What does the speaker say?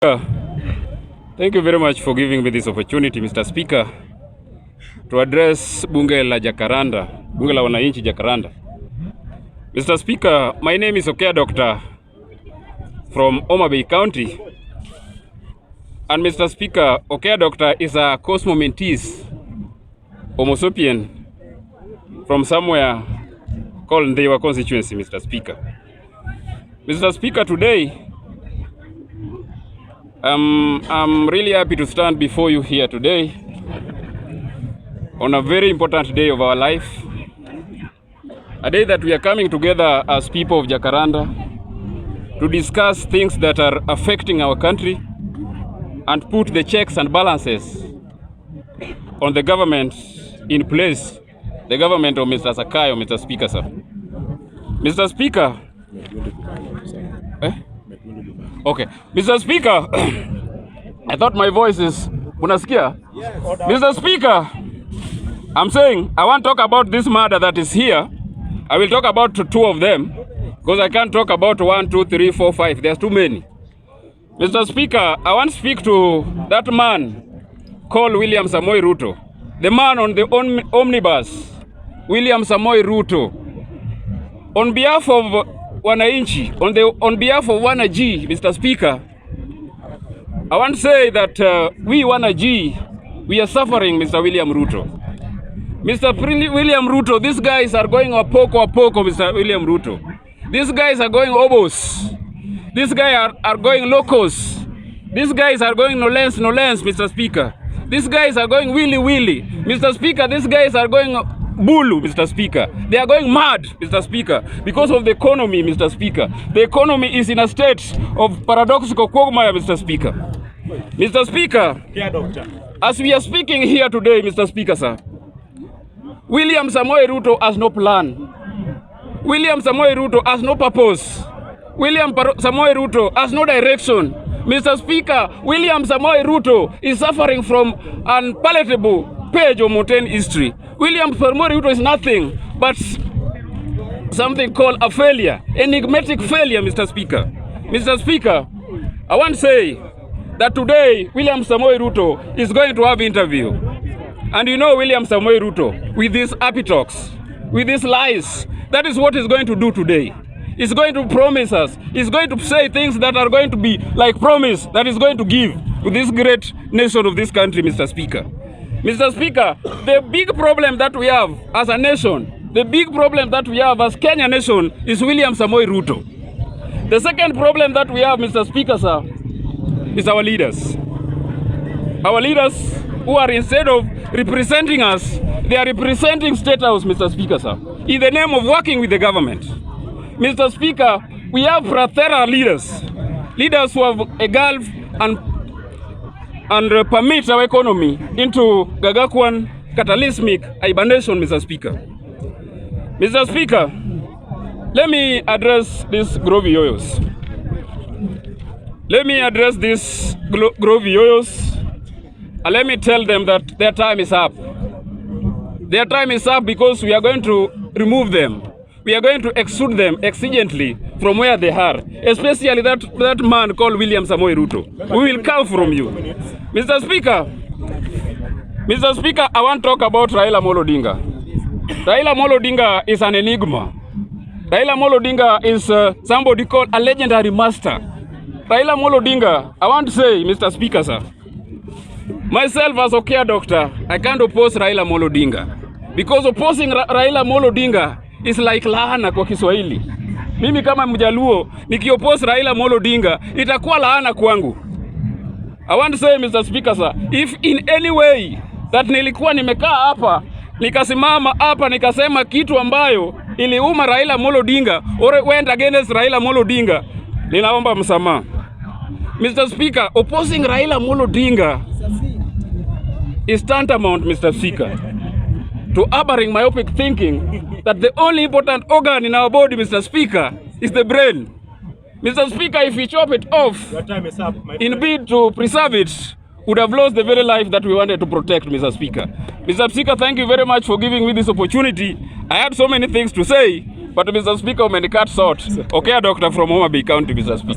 Thank you very much for giving me this opportunity, Mr. Speaker, to address bunge la Jacaranda, bunge la wananchi Jacaranda. Mr. Speaker, my name is Okea Doctor from Homa Bay County. And Mr. Speaker, Okea Doctor is a cosmomentese Homo sapien from somewhere called Ndewa constituency, Mr. Speaker. Mr. Speaker, today, I'm really happy to stand before you here today on a very important day of our life. A day that we are coming together as people of Jacaranda to discuss things that are affecting our country and put the checks and balances on the government in place, the government of Mr. Sakayo, Mr. Speaker, sir. Mr. Speaker, Okay, Mr. Speaker, I thought my voice is, unasikia? Yes. Mr. Speaker, I'm saying I want to talk about this matter that is here. I will talk about two of them because I can't talk about 1, 2, 3, 4, 5. There's too many. Mr. Speaker, I want to speak to that man called William Samoei Ruto, the man on the omnibus, William Samoei Ruto. On behalf of wananchi, on behalf of Wanaji, Mr. Speaker, I want to say that we Wanaji, we are suffering, Mr. William Ruto. Mr. William Ruto, these guys are going a poco, Mr. William Ruto. These guys are going obos. These guys are going locos. These guys are going no lens, Mr. Speaker. These guys are going willy. Mr. Speaker, these guys are going Bulu, Mr. Speaker. They are going mad, Mr. Speaker, because of the economy, Mr. Speaker. The economy is in a state of paradoxical quagmire, Mr. Speaker. Mr. Speaker, as we are speaking here today, Mr. Speaker, sir, William Samoei Ruto has no plan. William Samoei Ruto has no purpose. William Samoei Ruto has no direction. Mr. Speaker, William Samoei Ruto is suffering from unpalatable page of mountain history. William Samoei Ruto is nothing but something called a failure, enigmatic failure, Mr. Speaker. Mr. Speaker, I want to say that today William Samoei Ruto is going to have interview. And you know William Samoei Ruto, with these happy talks, with these lies, that is what he's going to do today. He's going to promise us, he's going to say things that are going to be like promise that he's going to give to this great nation of this country, Mr. Speaker. Mr. Speaker, the big problem that we have as a nation, the big problem that we have as Kenya nation is William Samoei Ruto. The second problem that we have, Mr. Speaker, sir, is our leaders. Our leaders who are, instead of representing us, they are representing State House, Mr. Speaker, sir, in the name of working with the government. Mr. Speaker, we have fraternal leaders, leaders who have a gulf and permit our economy into Gagakwan cataclysmic hibernation, Mr. Speaker. Mr. Speaker, let me address these Grovy Yoyos. Let me address these Grovy Yoyos, and let me tell them that their time is up. Their time is up because we are going to remove them. We are going to exude them exigently from where they are, especially that man called William Samoei Ruto. We will come from you. Mr. Speaker, I want to talk about Raila Amolo Odinga. Raila Amolo Odinga is an enigma. Raila Amolo Odinga is somebody called a legendary master. Raila Amolo Odinga, I want to say, Mr. Speaker, sir, myself as Okea Doctor, I can't oppose Raila Amolo Odinga. Because opposing Raila Amolo Odinga is like laana kwa Kiswahili. Mimi kama Mjaluo nikioppose Raila Amolo Odinga itakuwa laana kwangu. I want to say, Mr. Speaker, sir, if in any way that nilikuwa nimekaa hapa nikasimama hapa nikasema kitu ambayo iliuma Raila Amolo Odinga or went against Raila Amolo Odinga, ninaomba msamaha. Mr. Speaker, opposing Raila Amolo Odinga is tantamount, Mr. Speaker, to harboring myopic thinking that the only important organ in our body, Mr. Speaker, is the brain. Mr. Speaker, if we chop it off, your time is up, in bid to preserve it, would have lost the very life that we wanted to protect, Mr. Speaker. Mr. Speaker, thank you very much for giving me this opportunity. I had so many things to say, but Mr. Speaker, when the cut short, okay, Doctor from Homa Bay County, Mr. Speaker.